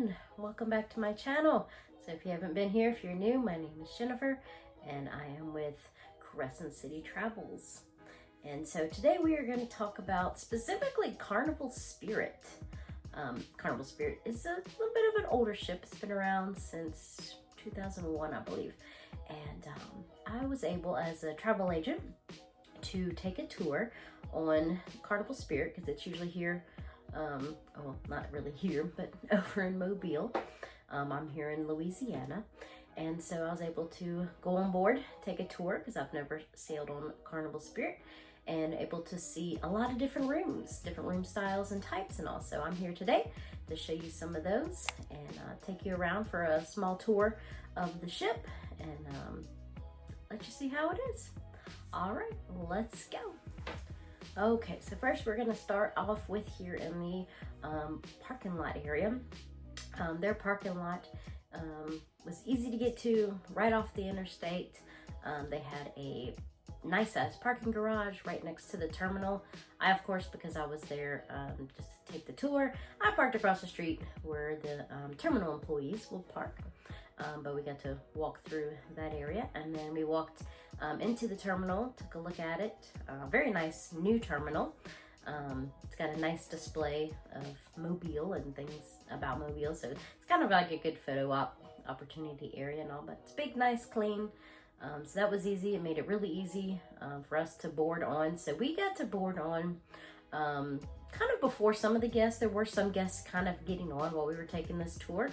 everyone, welcome back to my channel. So if you haven't been here, if you're new, my name is Jennifer and I am with Crescent City Travels. And so today we are going to talk about specifically Carnival Spirit. Carnival Spirit is a little bit of an older ship. It's been around since 2001, I believe. And I was able, as a travel agent, to take a tour on Carnival Spirit because it's usually here. Well, not really here, but over in Mobile. I'm here in Louisiana, and so I was able to go on board, take a tour, because I've never sailed on Carnival Spirit, and able to see a lot of different room styles and types and all. So I'm here today to show you some of those and take you around for a small tour of the ship and let you see how it is. All right, let's go. Okay, so first we're gonna start off with here in the parking lot area. Their parking lot was easy to get to, right off the interstate. They had a nice size parking garage right next to the terminal. I, of course, because I was there just to take the tour, I parked across the street where the terminal employees will park. But we got to walk through that area, and then we walked into the terminal, took a look at it. Very nice new terminal. It's got a nice display of Mobile and things about Mobile, so it's kind of like a good photo opportunity area and all, but it's big, nice, clean. So that was easy. It made it really easy for us to board on. So we got to board on kind of before some of the guests. There were some guests kind of getting on while we were taking this tour.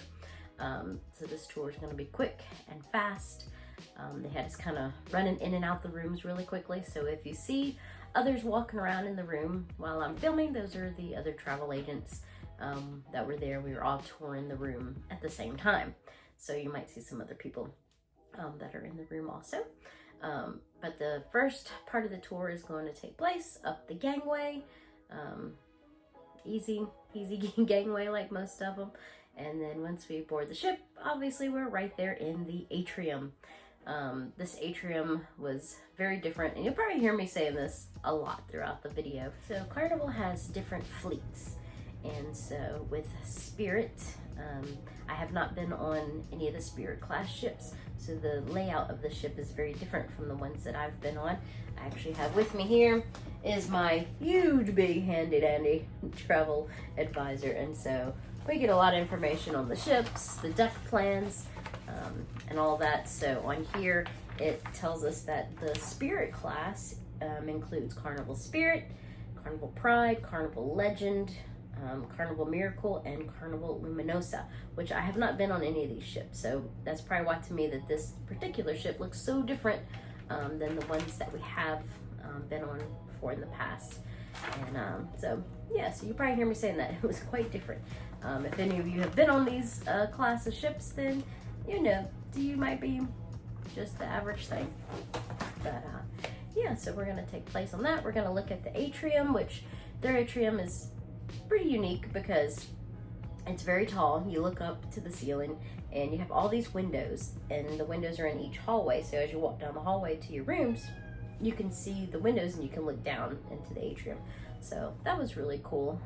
So this tour is going to be quick and fast. They had us kind of running in and out the rooms really quickly. So if you see others walking around in the room while I'm filming, those are the other travel agents that were there. We were all touring the room at the same time. So you might see some other people that are in the room also. But the first part of the tour is going to take place up the gangway. Easy gangway like most of them. And then once we board the ship, obviously we're right there in the atrium. This atrium was very different, and you'll probably hear me saying this a lot throughout the video. So Carnival has different fleets, and so with Spirit, I have not been on any of the Spirit class ships, so the layout of the ship is very different from the ones that I've been on. I actually have with me here is my huge, big, handy-dandy travel advisor, and so we get a lot of information on the ships, the deck plans, and all that. So on here, it tells us that the Spirit class includes Carnival Spirit, Carnival Pride, Carnival Legend, Carnival Miracle, and Carnival Luminosa, which I have not been on any of these ships. So that's probably why to me that this particular ship looks so different than the ones that we have been on before in the past. And so yeah, so you probably hear me saying that it was quite different. If any of you have been on these class of ships, then you know, you might be just the average thing. But yeah, so we're gonna take place on that. We're gonna look at the atrium, which their atrium is pretty unique because it's very tall. You look up to the ceiling and you have all these windows, and the windows are in each hallway. So as you walk down the hallway to your rooms, you can see the windows and you can look down into the atrium. So that was really cool.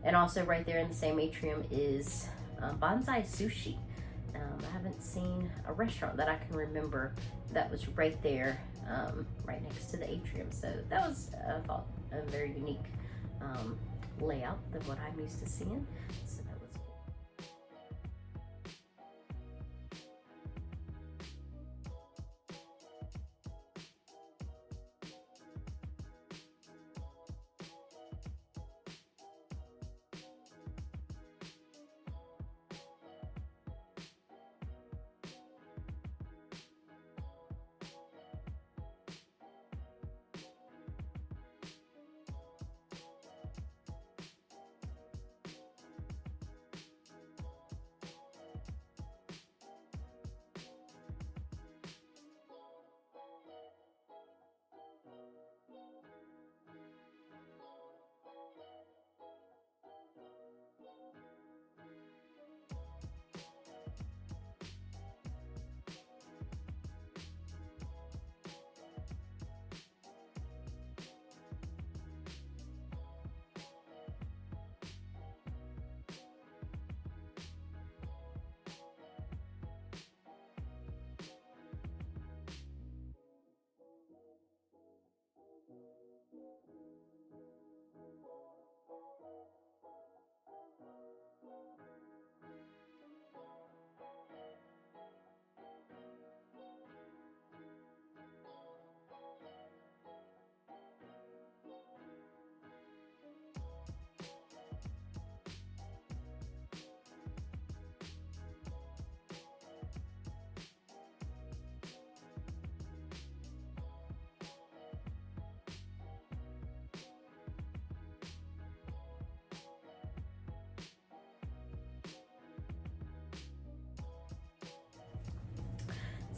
And also right there in the same atrium is Bonsai Sushi. I haven't seen a restaurant that I can remember that was right there, right next to the atrium. So that was, I thought, a very unique layout than what I'm used to seeing. So that was cool.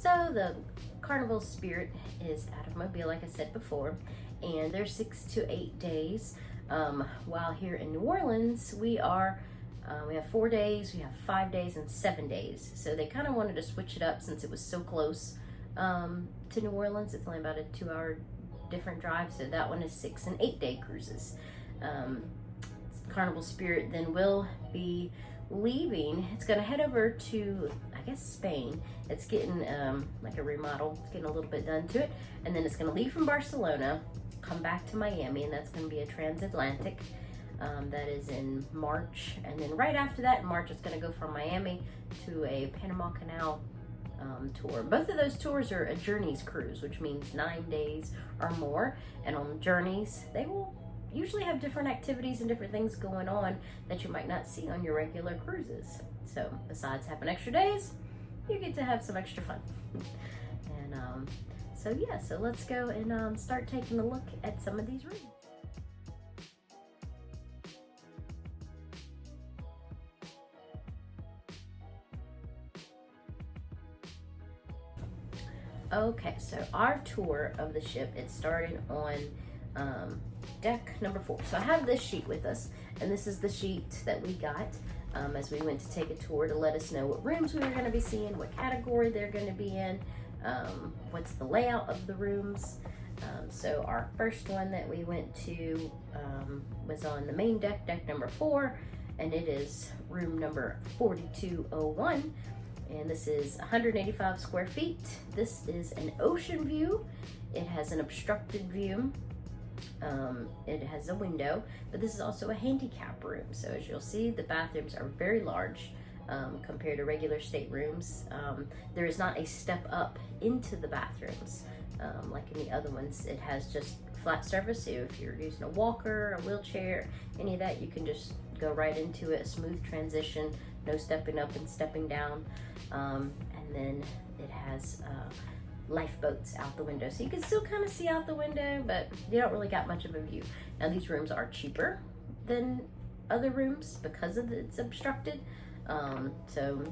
So the Carnival Spirit is out of Mobile, like I said before, and they're 6 to 8 days. While here in New Orleans, we have 4 days, we have 5 days, and 7 days. So they kind of wanted to switch it up since it was so close to New Orleans. It's only about a 2-hour different drive, so that one is 6 and 8 day cruises. Carnival Spirit then will be leaving. It's going to head over to, I guess, Spain. It's getting like a remodel. It's getting a little bit done to it, and then it's going to leave from Barcelona, come back to Miami, and that's going to be a transatlantic. That is in March, and then right after that in March, it's going to go from Miami to a Panama Canal tour. Both of those tours are a Journeys cruise, which means 9 days or more. And on Journeys, they will usually have different activities and different things going on that you might not see on your regular cruises. So besides having extra days, you get to have some extra fun. And so yeah, so let's go and start taking a look at some of these rooms. Okay, so our tour of the ship, it started on deck number 4. So I have this sheet with us, and this is the sheet that we got as we went to take a tour to let us know what rooms we were going to be seeing, what category they're going to be in, what's the layout of the rooms. So our first one that we went to was on the main deck, deck number 4, and it is room number 4201. And this is 185 square feet. This is an ocean view. It has an obstructed view. It has a window, but this is also a handicap room. So as you'll see, the bathrooms are very large compared to regular staterooms. There is not a step up into the bathrooms like in the other ones. It has just flat surface, so if you're using a walker, a wheelchair, any of that, you can just go right into it, a smooth transition, no stepping up and stepping down. And then it has lifeboats out the window, so you can still kind of see out the window, but you don't really got much of a view. Now these rooms are cheaper than other rooms because of it's obstructed, so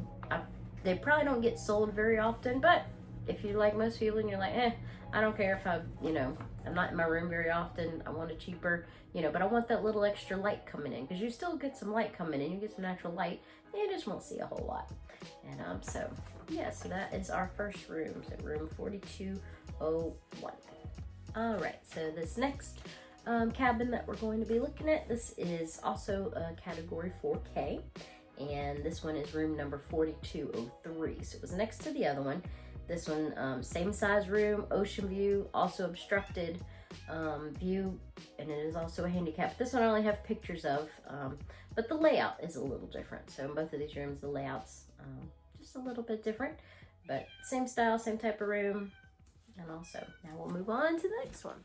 they probably don't get sold very often. But if you like most people and you're like, I don't care if I'm not in my room very often, I want a cheaper, but I want that little extra light coming in, because you still get some light coming in, you get some natural light, and you just won't see a whole lot. And so yeah, so that is our first room, so room 4201. All right, so this next cabin that we're going to be looking at, this is also a category 4K, and this one is room number 4203. So it was next to the other one. This one, same size room, ocean view, also obstructed view, and it is also a handicap. This one I only have pictures of, but the layout is a little different. So in both of these rooms, the layout's just a little bit different, but same style, same type of room. And also, now we'll move on to the next one.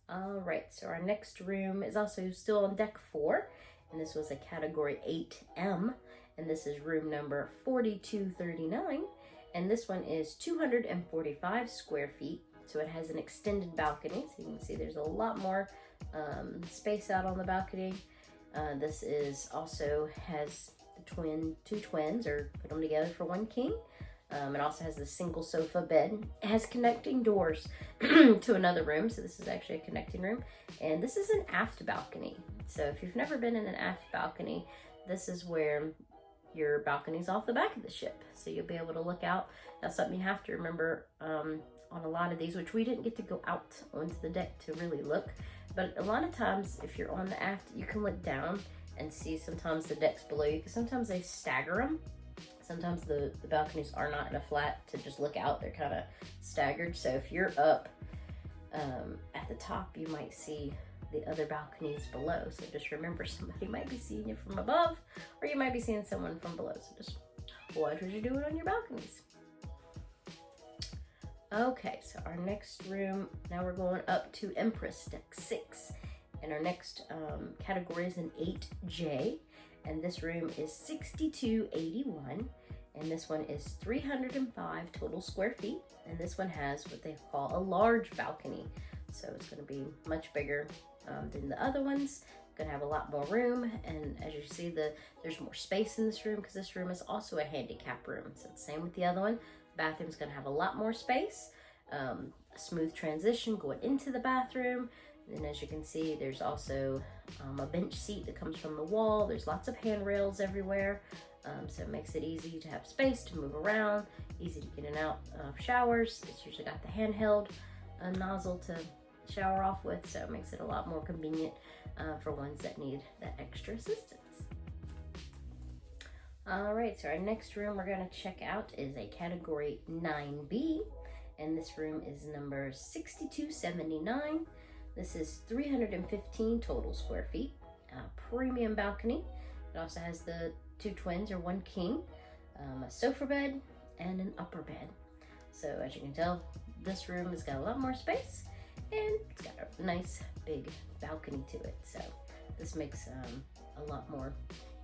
All right, so our next room is also still on deck 4, and this was a category 8M, and this is room number 4239. And this one is 245 square feet. So it has an extended balcony. So you can see there's a lot more space out on the balcony. This is also has two twins, or put them together for one king. It also has the single sofa bed. It has connecting doors to another room. So this is actually a connecting room. And this is an aft balcony. So if you've never been in an aft balcony, this is where your balcony's off the back of the ship, so you'll be able to look out. That's something you have to remember on a lot of these, which we didn't get to go out onto the deck to really look, but a lot of times if you're on the aft, you can look down and see sometimes the decks below you, because sometimes they stagger them. Sometimes the balconies are not in a flat to just look out, they're kind of staggered. So if you're up at the top, you might see the other balconies below. So just remember, somebody might be seeing you from above, or you might be seeing someone from below. So just watch what you're doing on your balconies. Okay, so our next room, now we're going up to Empress Deck 6. And our next category is an 8J. And this room is 6281. And this one is 305 total square feet. And this one has what they call a large balcony. So it's going to be much bigger than the other ones. Gonna have a lot more room, and as you see, there's more space in this room, because this room is also a handicap room. So it's same with the other one, bathroom's gonna have a lot more space, a smooth transition going into the bathroom. And as you can see, there's also a bench seat that comes from the wall. There's lots of handrails everywhere, so it makes it easy to have space to move around, easy to get in and out of showers. It's usually got the handheld nozzle to shower off with, so it makes it a lot more convenient for ones that need that extra assistance. All right, so our next room we're gonna check out is a category 9B, and this room is number 6279. This is 315 total square feet, premium balcony. It also has the 2 twins or 1 king, a sofa bed, and an upper bed. So as you can tell, this room has got a lot more space, and it's got a nice big balcony to it. So this makes a lot more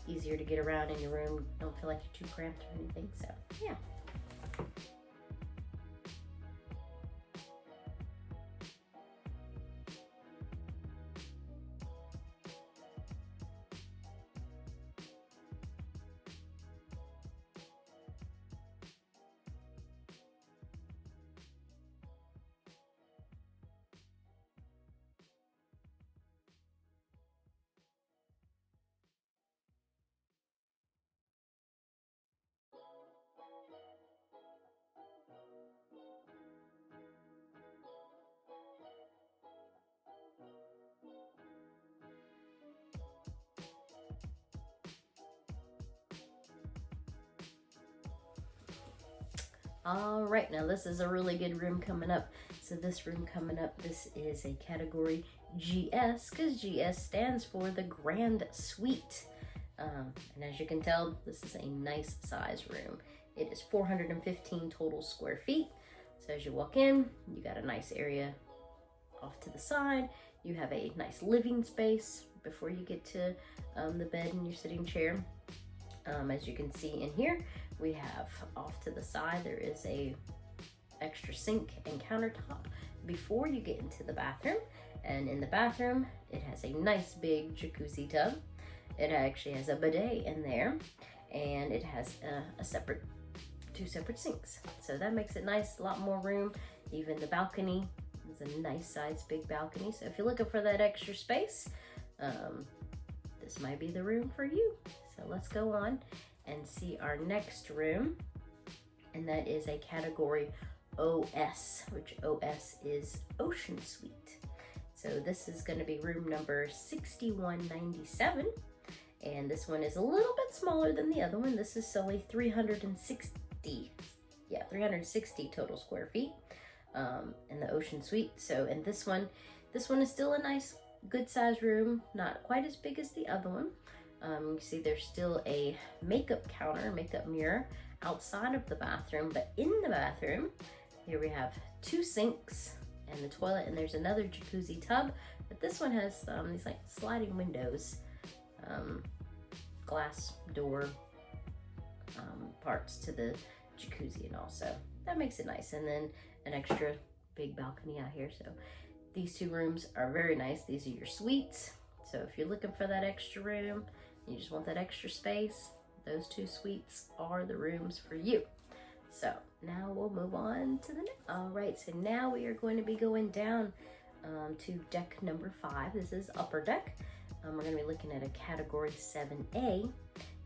easier to get around in your room. Don't feel like you're too cramped or anything, so yeah. All right, now this is a really good room coming up. So this room coming up, this is a category GS, because GS stands for the Grand Suite. And as you can tell, this is a nice size room. It is 415 total square feet. So as you walk in, you got a nice area off to the side. You have a nice living space before you get to the bed and your sitting chair. As you can see in here, we have off to the side, there is a extra sink and countertop before you get into the bathroom. And in the bathroom, it has a nice big jacuzzi tub. It actually has a bidet in there, and it has two separate sinks. So that makes it nice, a lot more room. Even the balcony is a nice size, big balcony. So if you're looking for that extra space, this might be the room for you. So let's go on and see our next room, and that is a category OS, which OS is Ocean Suite. So this is going to be room number 6197, and this one is a little bit smaller than the other one. This is only 360 total square feet in the Ocean Suite. So in this one is still a nice, good size room, not quite as big as the other one. You see there's still a makeup counter, makeup mirror outside of the bathroom, but in the bathroom, here we have 2 sinks and the toilet, and there's another jacuzzi tub, but this one has these like sliding windows, glass door parts to the jacuzzi, and also that makes it nice. And then an extra big balcony out here. So these 2 rooms are very nice. These are your suites. So if you're looking for that extra room, you just want that extra space, those 2 suites are the rooms for you. So now we'll move on to the next. All right, so now we are going to be going down to deck number 5. This is upper deck. We're going to be looking at a category 7A,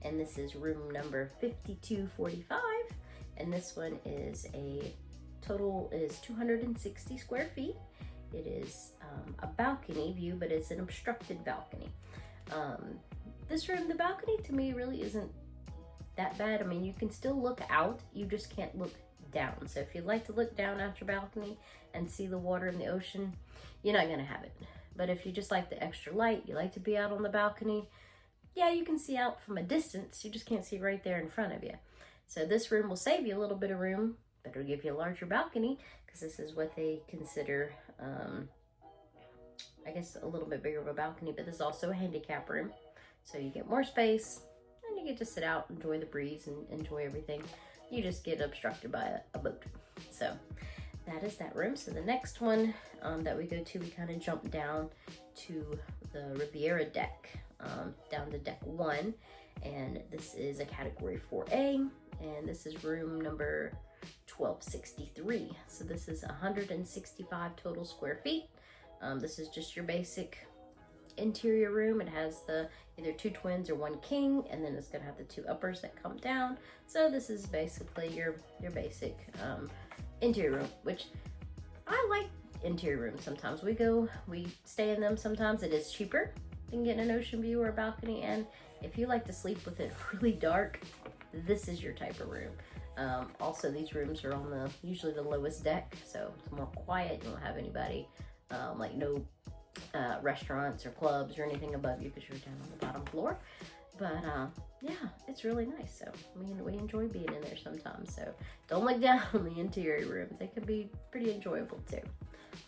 and this is room number 5245. And this one is total is 260 square feet. It is a balcony view, but it's an obstructed balcony. This room, the balcony to me really isn't that bad. I mean, you can still look out, you just can't look down. So if you'd like to look down out your balcony and see the water and the ocean, you're not gonna have it. But if you just like the extra light, you like to be out on the balcony, yeah, you can see out from a distance, you just can't see right there in front of you. So this room will save you a little bit of room, but it'll give you a larger balcony, because this is what they consider, I guess, a little bit bigger of a balcony, but this is also a handicap room. So you get more space, and you get to sit out, enjoy the breeze, and enjoy everything. You just get obstructed by a boat. So that is that room. So the next one that we go to, we kind of jump down to the Riviera Deck, down to deck 1. And this is a category 4A, and this is room number $1263. So this is 165 total square feet. This is just your basic interior room. It has the either 2 twins or 1 king, and then it's gonna have the 2 uppers that come down. So this is basically your basic interior room, which I like interior rooms. Sometimes we stay in them. Sometimes it is cheaper than getting an ocean view or a balcony, and if you like to sleep with it really dark, this is your type of room. Also, these rooms are on usually the lowest deck, so it's more quiet. You don't have anybody, like no restaurants or clubs or anything above you because you're down on the bottom floor. But yeah, it's really nice. So we enjoy being in there sometimes. So don't look down on the interior rooms. They can be pretty enjoyable too.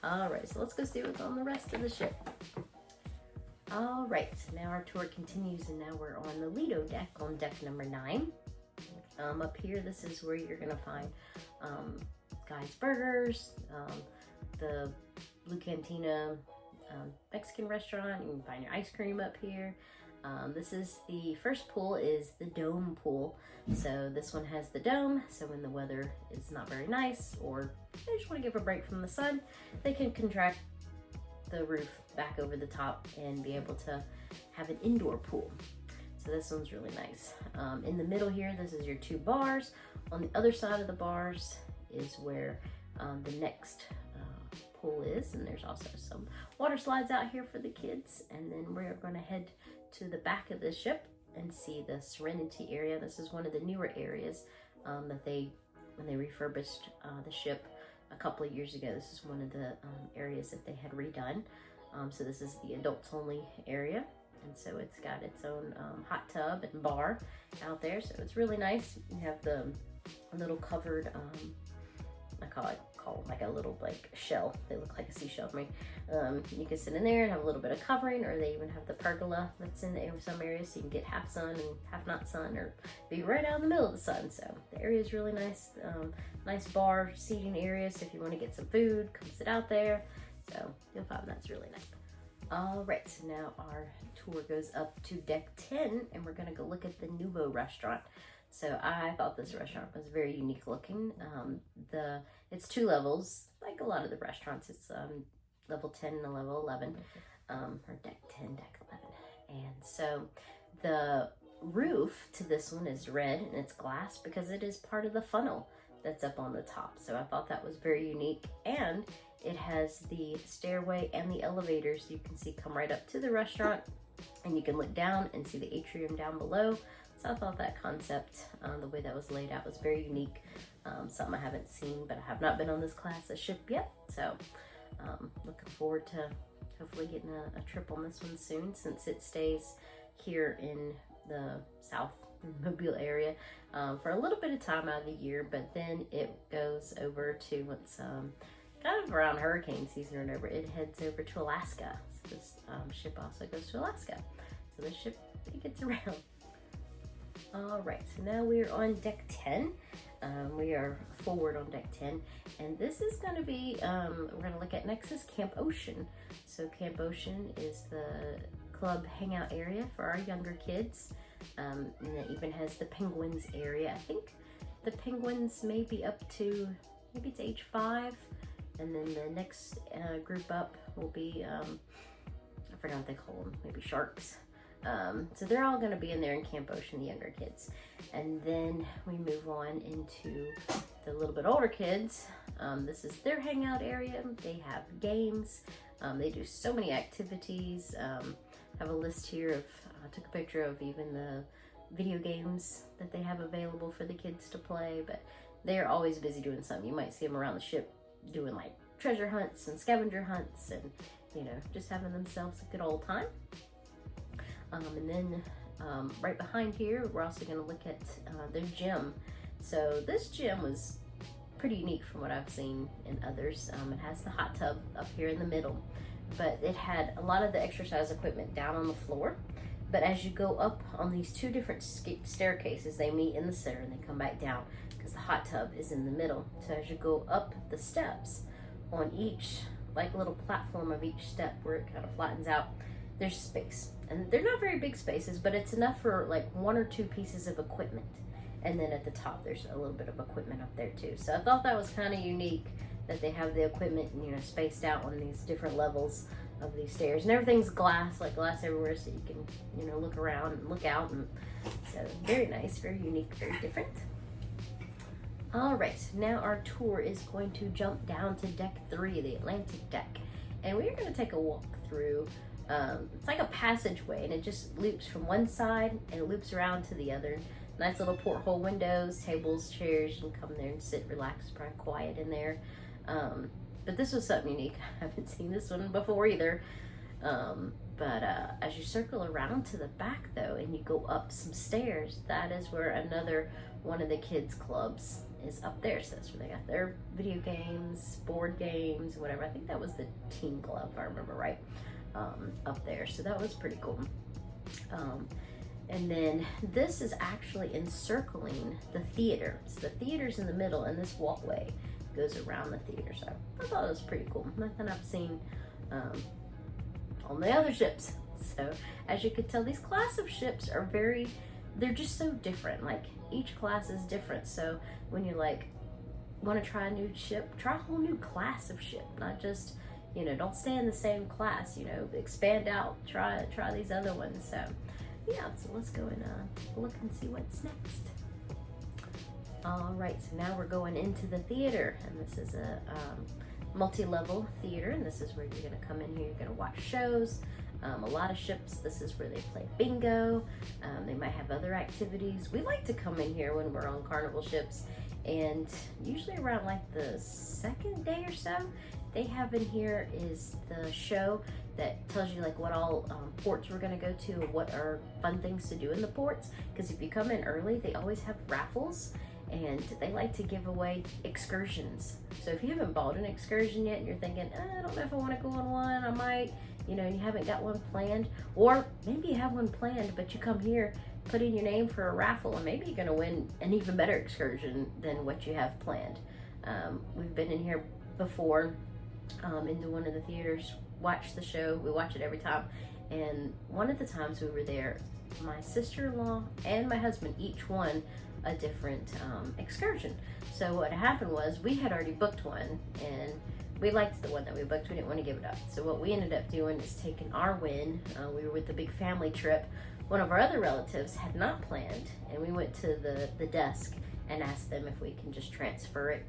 All right, so let's go see what's on the rest of the ship. All right, so now our tour continues, and now we're on the Lido deck, on deck number 9. Up here, this is where you're gonna find Guy's Burgers, the Blue Cantina Mexican restaurant. You can find your ice cream up here. This is the first pool, is the dome pool. So this one has the dome, so when the weather is not very nice or they just want to give a break from the sun, they can contract the roof back over the top and be able to have an indoor pool. So this one's really nice. In the middle here, this is your 2 bars. On the other side of the bars is where the next pool is, and there's also some water slides out here for the kids. And then we're going to head to the back of the ship and see the Serenity area. This is one of the newer areas that when they refurbished the ship a couple of years ago. This is one of the areas that they had redone. So this is the adults only area, and so it's got its own hot tub and bar out there. So it's really nice. You have the little covered I call it like a little shell. They look like a seashell to me. You can sit in there and have a little bit of covering, or they even have the pergola that's in some areas, so you can get half sun and half not sun, or be right out in the middle of the sun. So the area is really nice. Nice bar seating area, so if you want to get some food, come sit out there. So you'll find that's really nice. All right, so now our tour goes up to deck 10, and we're gonna go look at the Nubia restaurant. So I thought this restaurant was very unique looking. It's 2 levels, like a lot of the restaurants. It's level 10 and level 11, or deck 10, deck 11. And so the roof to this one is red, and it's glass because it is part of the funnel that's up on the top. So I thought that was very unique, and it has the stairway and the elevators you can see come right up to the restaurant, and you can look down and see the atrium down below. So I thought that concept, the way that was laid out, was very unique. Something I haven't seen, but I have not been on this class of ship yet. So looking forward to hopefully getting a trip on this one soon, since it stays here in the South Mobile area for a little bit of time out of the year, but then it goes over to what's kind of around hurricane season or whatever. It heads over to Alaska. So this ship also goes to Alaska. So this ship, it gets around. All right, so now we're on deck 10. We are forward on deck 10, and this is going to be, we're going to look at next is Camp Ocean. So Camp Ocean is the club hangout area for our younger kids, and it even has the penguins area. I think the penguins may be up to, maybe it's age 5, and then the next group up will be, I forgot what they call them, maybe sharks. So they're all going to be in there in Camp Ocean, the younger kids. And then we move on into the little bit older kids. This is their hangout area. They have games. They do so many activities. Have a list here of, I took a picture of even the video games that they have available for the kids to play, but they're always busy doing something. You might see them around the ship doing like treasure hunts and scavenger hunts, and just having themselves a good old time. And then right behind here, we're also going to look at their gym. So this gym was pretty unique from what I've seen in others. It has the hot tub up here in the middle, but it had a lot of the exercise equipment down on the floor. But as you go up on these 2 different staircases, they meet in the center and they come back down because the hot tub is in the middle. So as you go up the steps, on each like little platform of each step where it kind of flattens out, there's space. And they're not very big spaces, but it's enough for like 1 or 2 pieces of equipment. And then at the top, there's a little bit of equipment up there too. So I thought that was kind of unique that they have the equipment, spaced out on these different levels of these stairs. And everything's glass, like glass everywhere, so you can, look around and look out. And so very nice, very unique, very different. All right, so now our tour is going to jump down to deck 3, the Atlantic deck. And we're going to take a walk through. It's like a passageway, and it just loops from one side and it loops around to the other. Nice little porthole windows, tables, chairs. You can come there and sit, relax, probably quiet in there. But this was something unique. I haven't seen this one before either. But as you circle around to the back though, and you go up some stairs, that is where another one of the kids' clubs is up there. So that's where they got their video games, board games, whatever. I think that was the teen club, if I remember right, up there. So that was pretty cool. And then this is actually encircling the theater. So the theater's in the middle, and this walkway goes around the theater. So I thought it was pretty cool. Nothing I've seen on the other ships. So as you could tell, these class of ships are they're just so different. Like each class is different. So when you want to try a new ship, try a whole new class of ship, not just, don't stay in the same class, expand out, try these other ones. So yeah, so let's go and look and see what's next. All right, so now we're going into the theater, and this is a multi-level theater, and this is where you're gonna come in here, you're gonna watch shows. A lot of ships, this is where they play bingo. They might have other activities. We like to come in here when we're on Carnival ships, and usually around like the second day or so, they have in here is the show that tells you like what all ports we're gonna go to, and what are fun things to do in the ports. Because if you come in early, they always have raffles, and they like to give away excursions. So if you haven't bought an excursion yet and you're thinking, I don't know if I want to go on one, I might, and you haven't got one planned, or maybe you have one planned, but you come here, put in your name for a raffle, and maybe you're going to win an even better excursion than what you have planned. We've been in here before, into one of the theaters, watched the show. We watch it every time. And one of the times we were there, my sister-in-law and my husband each won a different excursion. So what happened was we had already booked one, and we liked the one that we booked. We didn't want to give it up. So what we ended up doing is taking our win. We were with the big family trip. One of our other relatives had not planned, and we went to the desk and asked them if we can just transfer it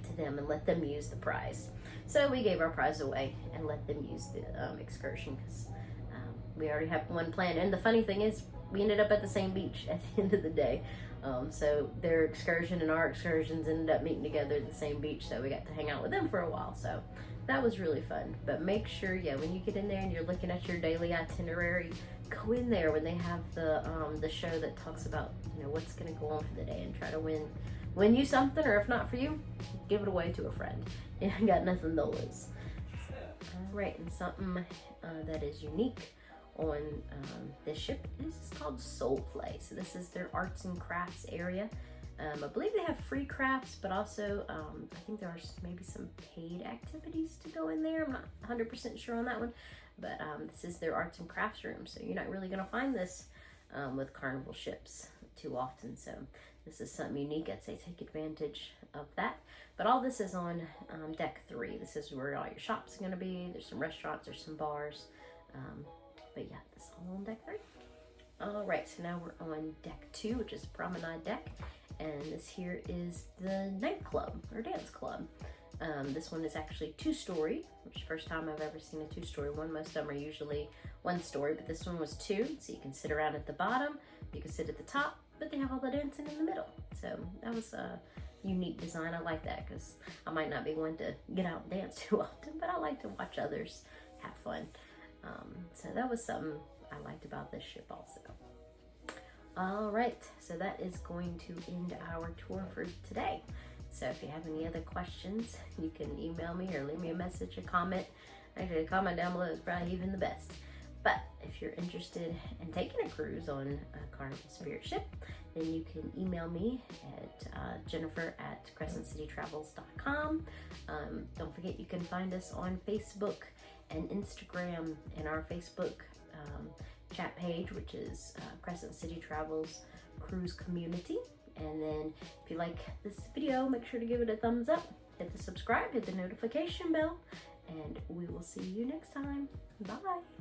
to them and let them use the prize. So we gave our prize away and let them use the excursion, because we already have one planned. And the funny thing is, we ended up at the same beach at the end of the day. So their excursion and our excursions ended up meeting together at the same beach, so we got to hang out with them for a while. So that was really fun. But make sure, when you get in there and you're looking at your daily itinerary, go in there when they have the show that talks about what's going to go on for the day, and try to win you something, or if not for you, give it away to a friend. You got nothing to lose. All right, and something that is unique on this ship is called Soul Play. So this is their arts and crafts area. I believe they have free crafts, but also I think there are maybe some paid activities to go in there. I'm not 100% sure on that one, but this is their arts and crafts room. So you're not really going to find this with Carnival ships too often. So this is something unique. I'd say take advantage of that. But all this is on deck 3. This is where all your shops are going to be. There's some restaurants, there's some bars. But yeah, this is all on deck 3. All right, so now we're on deck 2, which is Promenade Deck. And this here is the nightclub or dance club. This one is actually 2-story, which is the first time I've ever seen a 2-story one. Most of them are usually 1-story, but this one was 2. So you can sit around at the bottom, you can sit at the top, but they have all the dancing in the middle. So that was a unique design. I like that, because I might not be one to get out and dance too often, but I like to watch others have fun. So that was something I liked about this ship also. All right, so that is going to end our tour for today. So if you have any other questions, you can email me or leave me a message, a comment. Actually, a comment down below is probably even the best. But if you're interested in taking a cruise on a Carnival Spirit ship, then you can email me at jennifer@crescentcitytravels.com. Don't forget, you can find us on Facebook and Instagram in our Facebook chat page, which is Crescent City Travels Cruise Community. And then if you like this video, make sure to give it a thumbs up, hit the subscribe, hit the notification bell, and we will see you next time. Bye.